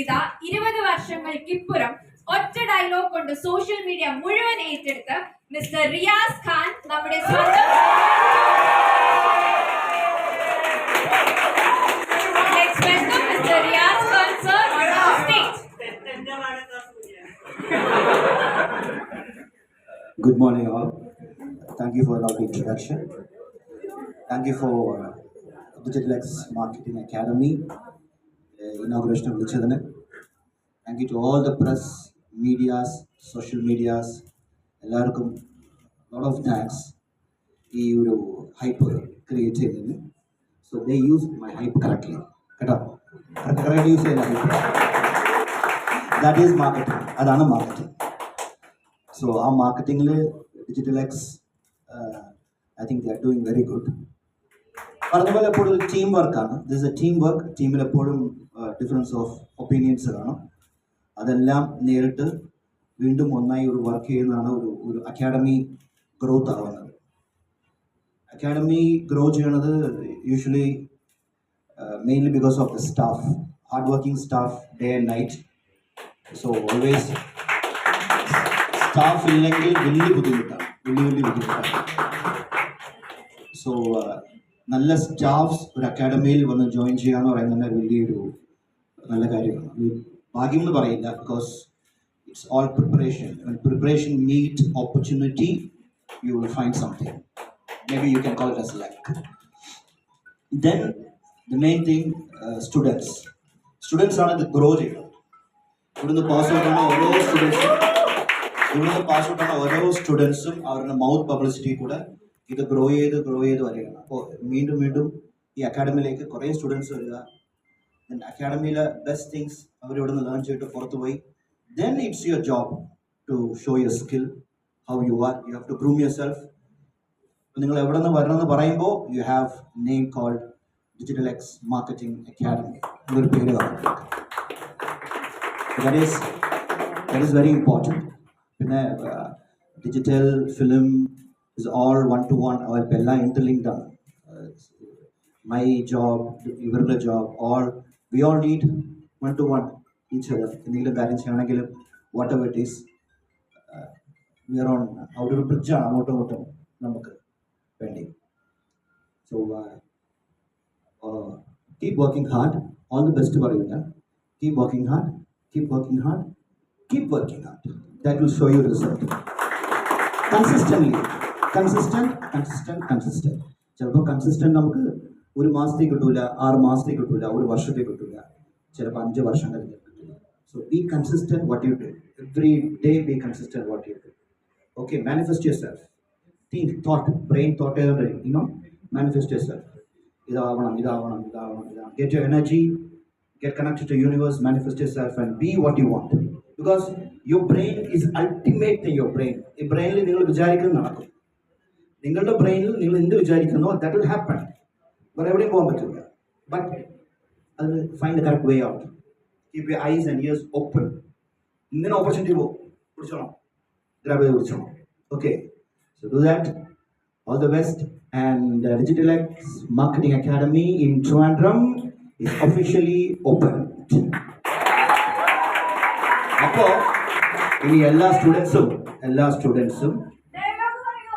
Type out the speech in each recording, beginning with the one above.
ഇതാ 20 വർഷങ്ങൾക്കിപ്പുറം ഒറ്റ ഡയലോഗ് കൊണ്ട് സോഷ്യൽ മീഡിയ മുഴുവൻ ഏറ്റെടുത്ത് മിസ്റ്റർ റിയാസ് ഖാൻ നമ്മുടെ സ്വന്തം mister Riyas Khan sir on stage. Good morning all. Thank you for the lovely introduction. Thank you for DigitalX Marketing Academy inauguration of Vichadane. Thank you to all the press, medias, social medias. Ellarkum lot of thanks. Ee oru hype create cheyidinu. So they use my hype correctly. Correctly use cheyna hype. That is marketing. Adana marketing. So our marketing le DigitalX I think they are doing very good. പറഞ്ഞപോലെ എപ്പോഴും team വർക്കാണ്. This A team work. ടീമിൽ എപ്പോഴും difference of opinions കാണും. അതെല്ലാം നേരിട്ട് വീണ്ടും ഒന്നായി ഒരു വർക്ക് ചെയ്യുന്നതാണ് ഒരു അക്കാഡമി ഗ്രോത്ത് ആവുന്നത്. അക്കാഡമി ഗ്രോ ചെയ്യണത് usually mainly because of the staff, hard working staff, day and night. So always staff ഇല്ലെങ്കിൽ വലിയ ബുദ്ധിമുട്ടാണ്. സോ നല്ല സ്റ്റാഫ്സ് ഒരു അക്കാഡമിയിൽ വന്ന് ജോയിൻ ചെയ്യാന്ന് പറയുന്നത് വലിയൊരു നല്ല കാര്യമാണ്. ഭാഗ്യം എന്ന് പറയില്ല, because it's all preparation. Preparation meet opportunity, you will find something. May be you can call it as luck. Then the main thing students ആണ് ഇത് ഗ്രോ ചെയ്യുന്നത്. ഇവിടുന്ന് പാസ് ഔട്ട് ആണോ ഓരോ സ്റ്റുഡൻസും അവരുടെ മൗത്ത് പബ്ലിസിറ്റി കൂടെ ഇത് ഗ്രോ ചെയ്ത് വരികയാണ്. അപ്പോൾ വീണ്ടും ഈ അക്കാഡമിയിലേക്ക് കുറേ സ്റ്റുഡൻസ് വരിക. അക്കാഡമിയിലെ ബെസ്റ്റ് തിങ്സ് അവരിവിടെ നിന്ന് ലേൺ ചെയ്തിട്ട് പുറത്ത് പോയി then it's your job to show your skill, how you are. You have to prove yourself. നിങ്ങൾ എവിടെ നിന്ന് വരണമെന്ന് പറയുമ്പോൾ you have name called DigitalX Marketing Academy. എന്നൊരു പേര് കാണും. That is very important. പിന്നെ digital film is all one-to-one. അവർക്ക് എല്ലാം interlinked ആണ്. My job, your job, we all need one-to-one each other. എന്തെങ്കിലും കാര്യം ചെയ്യണമെങ്കിലും whatever it is, we are on അവിടെ ഒരു ബ്രിഡ്ജാണ് അങ്ങോട്ടും നമുക്ക് വേണ്ടി. So keep working hard. All the best പറയുക. Keep working hard. That will show you result. Consistent. ചിലപ്പോൾ കൺസിസ്റ്റന്റ് നമുക്ക് ഒരു മാസത്തേക്ക് കിട്ടൂല, 6 മാസത്തേക്ക് കിട്ടൂല, ഒരു വർഷത്തേക്ക് കിട്ടൂല, ചിലപ്പോൾ 5 വർഷം കഴിഞ്ഞ് കിട്ടില്ല. So be consistent what you do. Every day be consistent what you do. Okay, manifest yourself. Think brain thought ചെയ്തുകൊണ്ട് മാനിഫെസ്റ്റ് യുവർ സെൽഫ്. ഇതാവണം. Get your energy, get connected to universe, manifest yourself and be what you want. Because your brain is ultimate in your brain. ഈ ബ്രെയിനിൽ നിങ്ങൾ വിചാരിക്കുന്നത് നടക്കും. നിങ്ങളുടെ ബ്രെയിനിൽ നിങ്ങൾ എന്ത് വിചാരിക്കുന്നോ that will happen. വേറെ എവിടെയും പോകാൻ പറ്റില്ല. But അത് find the correct way out. Keep your eyes and ears open. ഇങ്ങനെ ഓപ്പർച്യൂണിറ്റി പിടിച്ചോണം, ഗ്രാബ് ചെയ്ത് പിടിച്ചോണം. Okay, so do that. All the best. And DigitalX Marketing Academy in Trivandrum is officially opened. അപ്പോൾ ഇനി എല്ലാ സ്റ്റുഡൻസും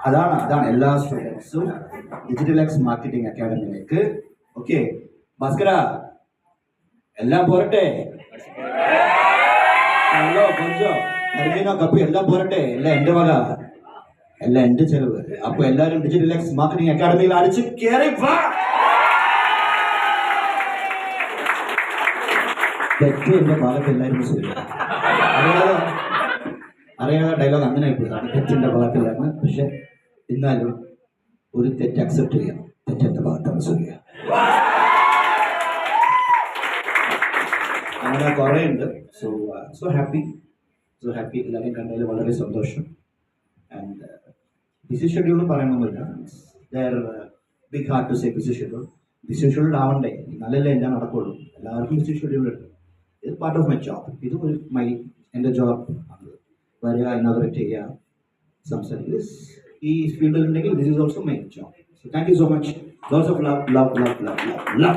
അതാണ് എല്ലാ സ്റ്റുഡൻസും DigitalX Marketing Academy-യിലേക്ക്. ഓക്കെ, ഭാസ്കര എല്ലാം പോരട്ടെ, കൊഞ്ചോ കപ്പി എല്ലാം പോരട്ടെ, എല്ലാം എൻ്റെ വക. എല്ലാം എന്റെ ചെലവ്. അപ്പൊ എല്ലാവരും ഡിജിറ്റൽ എക്സ് മാർക്കറ്റിംഗ് അക്കാഡമിയിൽ അടിച്ച് കയറി വാ. തെറ്റ് എന്റെ ഭാഗത്ത് എല്ലാവരും ശരിയാണ്. അറിയാതെ ഡയലോഗ് അങ്ങനെ ആയിപ്പോയി. തെറ്റിന്റെ ഭാഗത്തിലാണ്. പക്ഷെ എന്നാലും ഒരു തെറ്റ് അക്സെപ്റ്റ് ചെയ്യണം. തെറ്റെന്റെ ഭാഗത്താണ് ശരിയ. അങ്ങനെ കുറെ ഉണ്ട്. സോ ഹാപ്പി എല്ലാവരെയും കണ്ടതിൽ വളരെ സന്തോഷം. ആൻഡ് ബിസി ഷെഡ്യൂൾ പറയണമെന്നില്ല. Big heart to say busy schedule. Busy schedule ആവണ്ടേ, നല്ലല്ലേ എല്ലാം നടക്കുള്ളൂ. എല്ലാവർക്കും ബിസി ഷെഡ്യൂൾ ഉണ്ട്. ഇത് പാർട്ട് ഓഫ് മൈ ജോബ്. ഇത് ഒരു എൻ്റെ ജോബ് വരിക, ഇനോഗ്രേറ്റ് ചെയ്യുക, സംസാരിക്കുക. ഈ ഫീൽഡിൽ ഉണ്ടെങ്കിൽ this is also my job. So thank you so much. Lots of love.